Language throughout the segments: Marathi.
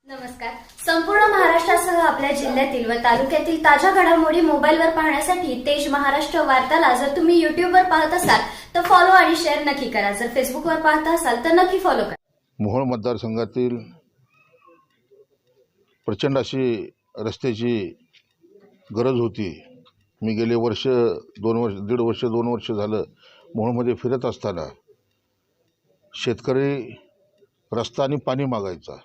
नमस्कार. संपूर्ण महाराष्ट्रासह आपल्या जिल्ह्यातील व तालुक्यातील ताज्या घडामोडी मोबाईलवर पाहण्यासाठी तेज महाराष्ट्र वार्ताला जर तुम्ही युट्यूबवर पाहत असाल तर फॉलो आणि शेअर नक्की करा. जर फेसबुकवर पाहत असाल तर नक्की फॉलो करा. मोहोळ मतदारसंघातील प्रचंड अशी रस्त्याची गरज होती. मी गेले दीड वर्ष 2 वर्ष झालं मोहोळमध्ये फिरत असताना शेतकरी रस्ता आणि पाणी मागायचा.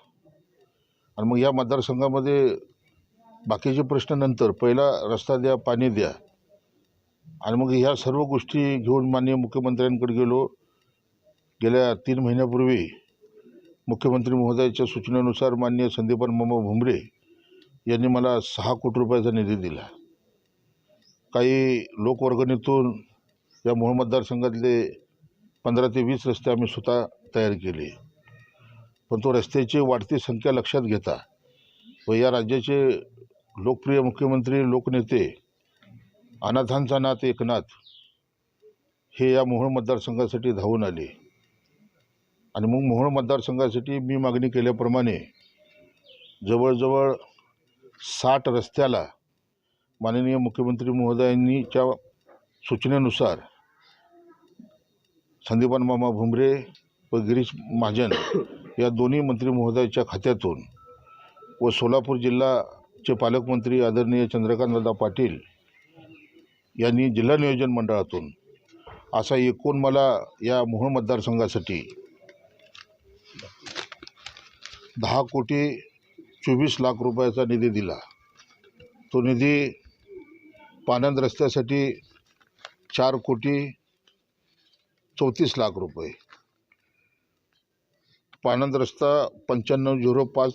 आणि मग या मतदारसंघामध्ये बाकीचे प्रश्न नंतर, पहिला रस्ता द्या, पाणी द्या. आणि मग ह्या सर्व गोष्टी घेऊन माननीय मुख्यमंत्र्यांकडे गेलो. गेल्या 3 महिन्यापूर्वी मुख्यमंत्री महोदयाच्या सूचनेनुसार माननीय संदीपान मामा भुमरे यांनी मला 6 कोटी रुपयाचा निधी दिला. काही लोकवर्गणीतून या मोहोळ मतदारसंघातले 15 ते 20 रस्ते आम्ही स्वतः तयार केले. पण तो रस्त्याची वाढती संख्या लक्षात घेता व या राज्याचे लोकप्रिय मुख्यमंत्री, लोकनेते, अनाथांचा नाथ एकनाथ हे या मोहोळ मतदारसंघासाठी धावून आले. आणि मग मोहोळ मतदारसंघासाठी मी मागणी केल्याप्रमाणे जवळजवळ 60 रस्त्याला माननीय मुख्यमंत्री महोदयांनीच्या सूचनेनुसार संदीपान मामा भुमरे व गिरीश महाजन या दोन्ही मंत्री महोदयाच्या खात्यातून व सोलापूर जिल्ह्याचे पालकमंत्री आदरणीय चंद्रकांतदादा पाटील यांनी जिल्हा नियोजन मंडळातून असा एकूण मला या मोहोळ मतदारसंघासाठी 10 कोटी 24 लाख रुपयाचा निधी दिला. तो निधी पाणंद रस्त्यासाठी 4 कोटी 34 लाख रुपये, पाणंद रस्ता 9505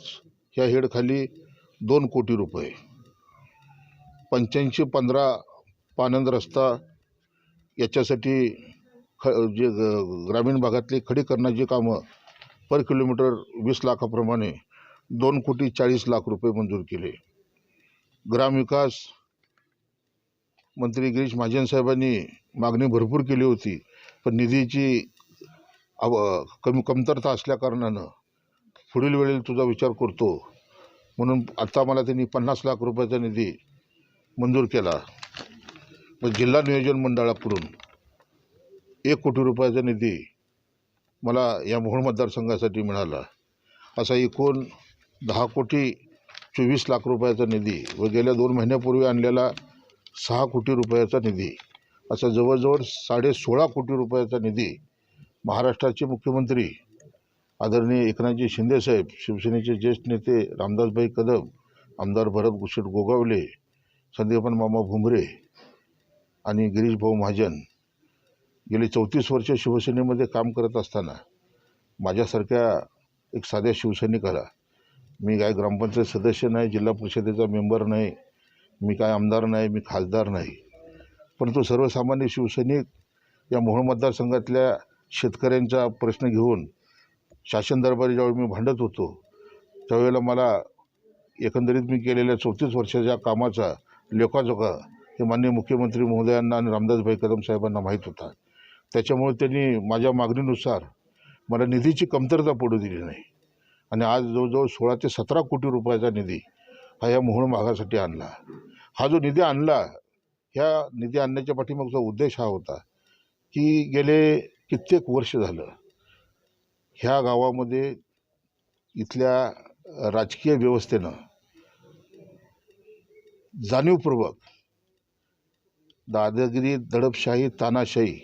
ह्या हेडखाली 2 कोटी रुपये, 8515 पाणंद रस्ता याच्यासाठी जे ग्रामीण भागातली खडीकरणाची कामं पर किलोमीटर 20 लाखाप्रमाणे 2 कोटी 40 लाख रुपये मंजूर केले. ग्रामविकास मंत्री गिरीश महाजन साहेबांनी मागणी भरपूर केली होती, पण निधीची कमतरता असल्याकारणानं पुढील वेळेला तुझा विचार करतो म्हणून आता मला त्यांनी 50 लाख रुपयाचा निधी मंजूर केला. मग जिल्हा नियोजन मंडळाकडून 1 कोटी रुपयाचा निधी मला या मोहोळ मतदारसंघासाठी मिळाला. असा एकूण 10 कोटी 24 लाख रुपयाचा निधी व गेल्या 2 महिन्यापूर्वी आणलेला 6 कोटी रुपयाचा निधी, असा जवळजवळ 16.5 कोटी रुपयाचा निधी महाराष्ट्राचे मुख्यमंत्री आदरणीय एकनाथजी शिंदेसाहेब, शिवसेनेचे ज्येष्ठ नेते रामदासभाई कदम, आमदार भरत गुशेट गोगावले, संदीपान मामा भुमरे आणि गिरीश भाऊ महाजन गेली 34 वर्ष शिवसेनेमध्ये काम करत असताना माझ्यासारख्या एक साध्या शिवसैनिकाला, मी काय ग्रामपंचायत सदस्य नाही, जिल्हा परिषदेचा मेंबर नाही, मी काय आमदार नाही, मी खासदार नाही, परंतु सर्वसामान्य शिवसैनिक या मोहोळ मतदारसंघातल्या शेतकऱ्यांचा प्रश्न घेऊन शासन दरबारी ज्यावेळी मी भांडत होतो त्यावेळेला मला एकंदरीत मी केलेल्या 34 वर्षाच्या कामाचा लेखाजोखा हे माननीय मुख्यमंत्री महोदयांना आणि रामदासभाई कदम साहेबांना माहीत होता. त्याच्यामुळे त्यांनी माझ्या मागणीनुसार मला निधीची कमतरता पडू दिली नाही आणि आज जवळजवळ 16 ते 17 कोटी रुपयाचा निधी हा या मोहोळ भागासाठी आणला. हा जो निधी आणला, ह्या निधी आणण्याच्या पाठीमागचा उद्देश हा होता की गेले कित्येक वर्ष झालं ह्या गावामध्ये इथल्या राजकीय व्यवस्थेनं जाणीवपूर्वक दादागिरी, दडपशाही, तानाशाही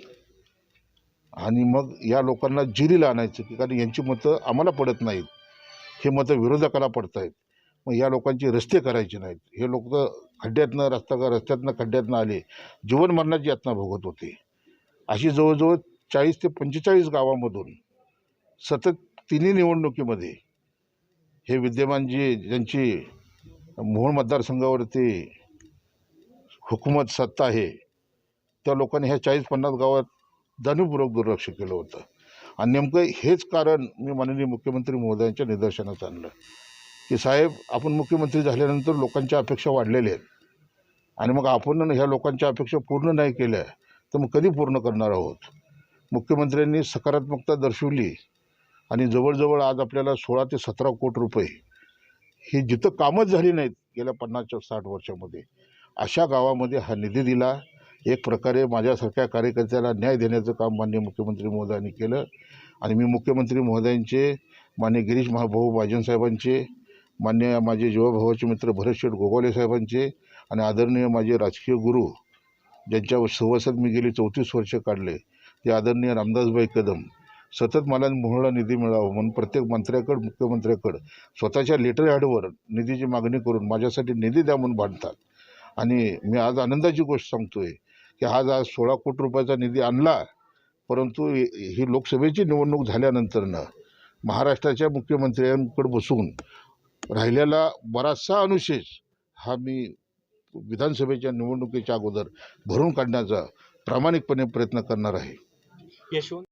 आणि मग या लोकांना जिरीला आणायचं की कारण यांची मतं आम्हाला पडत नाहीत, हे मतं विरोधकाला पडत आहेत, मग या लोकांचे रस्ते करायचे नाहीत. हे लोक रस्त्यातनं खड्ड्यातनं आले, जीवन मरणाची यातना भोगत होते. अशी जवळजवळ 40 ते 45 गावामधून सतत 3 निवडणुकीमध्ये हे विद्यमान ज्यांची मोहोळ मतदारसंघावरती हुकूमत सत्ता आहे त्या लोकांनी ह्या 40-50 गावात जाणीवपूर्वक दुर्लक्ष केलं होतं. आणि नेमकं हेच कारण मी माननीय मुख्यमंत्री महोदयांच्या निदर्शनास आणलं की साहेब, आपण मुख्यमंत्री झाल्यानंतर लोकांच्या अपेक्षा वाढलेल्या आहेत आणि मग आपण ह्या लोकांच्या अपेक्षा पूर्ण नाही केल्या तर मग कधी पूर्ण करणार आहोत. मुख्यमंत्र्यांनी सकारात्मकता दर्शवली आणि जवळजवळ आज आपल्याला 16 ते 17 कोटी रुपये ही जिथं कामच झाली नाहीत गेल्या 50-60 वर्षामध्ये अशा गावामध्ये हा निधी दिला. एक प्रकारे माझ्यासारख्या कार्यकर्त्याला न्याय देण्याचं काम माननीय मुख्यमंत्री महोदयांनी केलं आणि मी मुख्यमंत्री महोदयांचे, माननीय गिरीश महाभाऊ महाजन साहेबांचे, मान्य माझे जीवाभावाचे मित्र भरतशेठ गोगावले साहेबांचे आणि आदरणीय माझे राजकीय गुरु ज्यांच्या सहवासात मी गेली 34 वर्ष काढले ते आदरणीय रामदासभाई कदम सतत मला मोहळा निधी मिळावा म्हणून प्रत्येक मंत्र्याकडं, मुख्यमंत्र्याकडं स्वतःच्या लेटर हॅडवर निधीची मागणी करून माझ्यासाठी निधी द्या म्हणून भांडतात. आणि मी आज आनंदाची गोष्ट सांगतोय की आज 16 कोटी रुपयाचा निधी आणला, परंतु ही लोकसभेची निवडणूक झाल्यानंतरनं महाराष्ट्राच्या मुख्यमंत्र्यांकडे बसून राहिलेला बराचसा अनुशेष हा मी विधानसभेच्या निवडणुकीच्या अगोदर भरून काढण्याचा प्रामाणिकपणे प्रयत्न करणार आहे. यशवंत